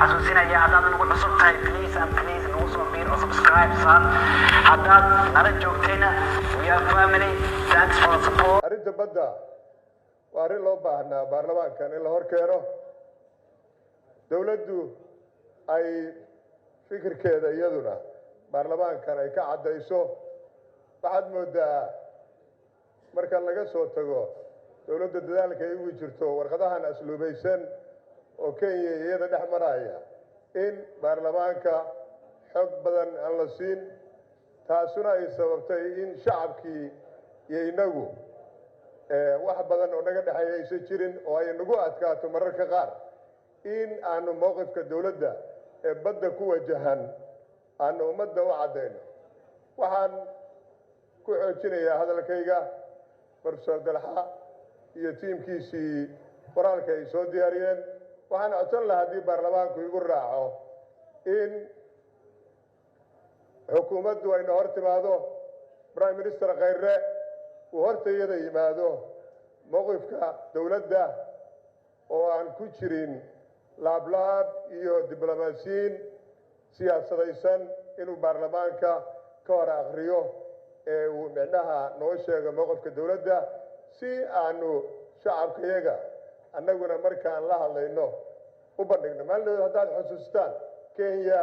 xasuusinaya haddaad nagu cusub tahay please nagu soo biir oo subscribe saan haddaad nala joogtayna we are family thanks for the support. arrinta badda waa arrin loo baahnaa baarlamaankan in la hor keeno dawladdu ay fikirkeeda iyaduna baarlamaankan ay ka caddayso. waxaad moodaa marka laga soo tago dawladda dadaalka ay ugu jirto warqadahan asluubaysan oo Kenya iyada dhex maraya in baarlamaanka xog badan aan la siin taasuna ay sababtay in shacabkii iyo inagu wax badan oo naga dhaxeeya aysan jirin oo ay nagu adkaato mararka qaar in aanu mowqifka dawladda ee badda ku wajahan aanu ummadda u caddayno. waxaan ku xoojinayaa hadalkayga Professor Dalxa iyo tiimkiisii qoraalka ay soo diyaariyeen. waxaan codsan lahaa haddii baarlamaanku igu raaco in xukuumaddu ayna hor timaado prime minister Khayre uu hortayada yimaado mowqifka dawladda oo aan ku jirin laablaab iyo diblomaasiyiin siyaasadaysan inuu baarlamaanka ka hor akhriyo ee uu micnaha noo sheego mowqifka dawladda si aanu shacabkayaga annaguna markaan la hadlayno u bandhigno. maalin haddaad xusuustaan Kenya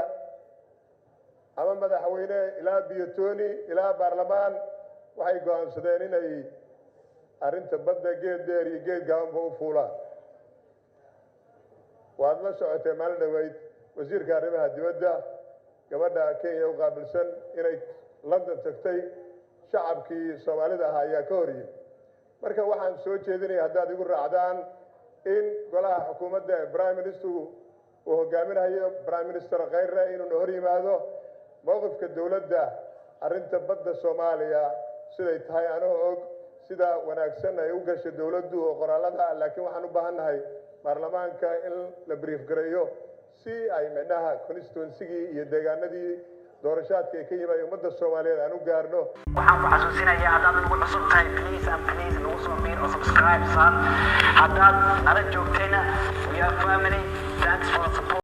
ama madaxweyne ilaa Biyotoni ilaa baarlamaan waxay go'aansadeen inay arrinta badda geed dheer iyo geed gaabanba u fuulaan. waad la socotay maalin dhaweyd wasiirka arrimaha dibadda gabadha Kenya u qaabilsan inay London tagtay shacabkii Soomaalida ahaa ayaa ka hor yimid. marka waxaan soo jeedinayaa haddaad igu raacdaan in golaha xukuumadda ee prime minister uu hogaaminayo prime minister Khayre inuu hor yimaado mowqifka dawladda arrinta badda Soomaaliya siday tahay anoo og sida wanaagsan ay u gashay dawladdu oo qoraalada laakiin waxaan u baahannahay baarlamaanka in la brief gareeyo si ay micnaha constituency-gii iyo deegaanadii doorashaadka ay ka yimaayeen ummadda Soomaaliyeed aan u gaarno. waxaan ku xasuusinayaa haddaad nagu cusub tahay please nagu soo biir oo subscribe saan haddaad nala joogtayna we are family thanks for the support.